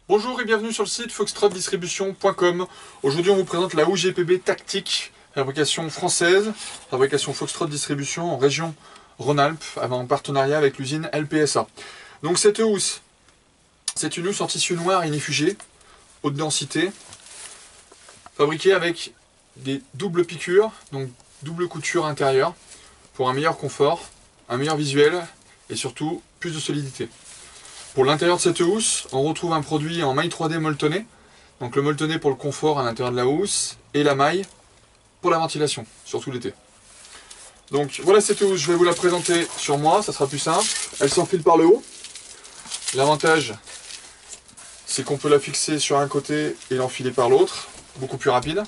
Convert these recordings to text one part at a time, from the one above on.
Bonjour et bienvenue sur le site foxtrotdistribution.com. Aujourd'hui on vous présente la housse GPB Tactique, fabrication française, fabrication Foxtrot Distribution en région Rhône-Alpes, en partenariat avec l'usine LPSA. Donc cette housse, c'est une housse en tissu noir inifugé, haute densité, fabriquée avec des doubles piqûres, donc double couture intérieure, pour un meilleur confort, un meilleur visuel et surtout plus de solidité. Pour l'intérieur de cette housse, on retrouve un produit en maille 3D molletonné. Donc le molletonné pour le confort à l'intérieur de la housse et la maille pour la ventilation, surtout l'été. Donc voilà cette housse, je vais vous la présenter sur moi, ça sera plus simple. Elle s'enfile par le haut. L'avantage, c'est qu'on peut la fixer sur un côté et l'enfiler par l'autre, beaucoup plus rapide.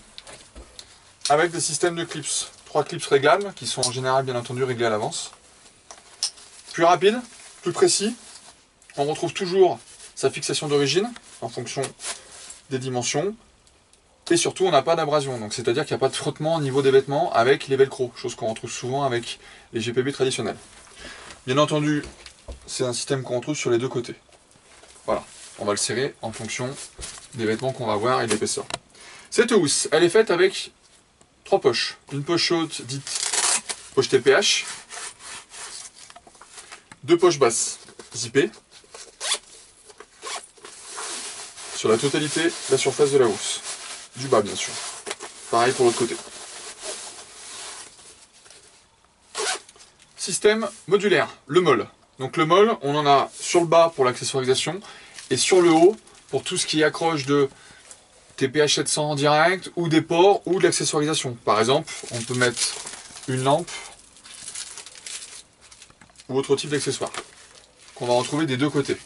Avec des systèmes de clips, 3 clips réglables, qui sont en général bien entendu réglés à l'avance. Plus rapide, plus précis. On retrouve toujours sa fixation d'origine en fonction des dimensions. Et surtout, on n'a pas d'abrasion. Donc c'est-à-dire qu'il n'y a pas de frottement au niveau des vêtements avec les velcro, chose qu'on retrouve souvent avec les GPB traditionnels. Bien entendu, c'est un système qu'on retrouve sur les deux côtés. Voilà, on va le serrer en fonction des vêtements qu'on va avoir et de l'épaisseur. Cette housse, elle est faite avec 3 poches. Une poche haute dite poche TPH, 2 poches basses zippées, sur la totalité de la surface de la housse. Du bas bien sûr. Pareil pour l'autre côté. Système modulaire, le molle. Donc le molle, on en a sur le bas pour l'accessoirisation et sur le haut pour tout ce qui est accroche de TPH 700 en direct ou des ports ou de l'accessoirisation. Par exemple, on peut mettre une lampe ou autre type d'accessoire qu'on va retrouver des deux côtés.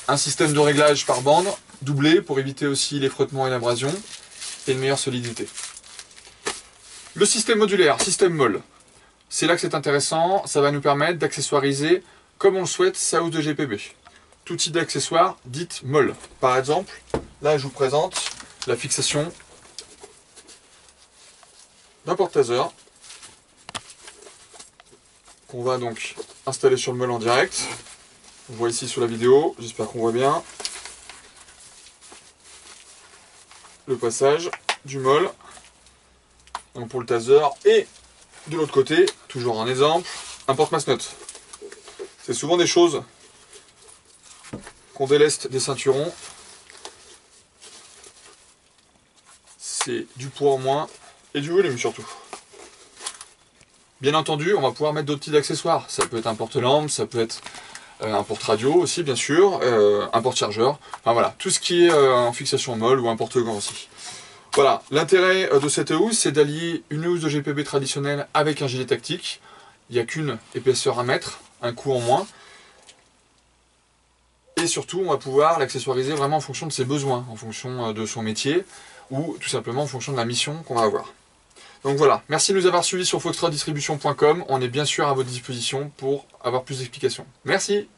Un système de réglage par bande, doublé pour éviter aussi les frottements et l'abrasion, et une meilleure solidité. Le système modulaire, système molle. C'est là que c'est intéressant, ça va nous permettre d'accessoiriser comme on le souhaite sa housse de GPB. Tout type d'accessoire dite molle. Par exemple, là je vous présente la fixation d'un porte-taser qu'on va donc installer sur le molle en direct. On voit ici sur la vidéo, j'espère qu'on voit bien le passage du molle donc pour le taser, et de l'autre côté, toujours un exemple, un porte-masse-notes. C'est souvent des choses qu'on déleste des ceinturons. C'est du poids en moins et du volume surtout. Bien entendu, on va pouvoir mettre d'autres types d'accessoires. Ça peut être un porte-lampe, ça peut être un porte-radio aussi bien sûr, un porte-chargeur, enfin voilà, tout ce qui est en fixation molle ou un porte-gants aussi. Voilà, l'intérêt de cette housse, c'est d'allier une housse de GPB traditionnelle avec un gilet tactique. Il n'y a qu'une épaisseur à mettre, un coup en moins. Et surtout, on va pouvoir l'accessoiriser vraiment en fonction de ses besoins, en fonction de son métier, ou tout simplement en fonction de la mission qu'on va avoir. Donc voilà, merci de nous avoir suivis sur foxtrotdistribution.com. On est bien sûr à votre disposition pour avoir plus d'explications. Merci!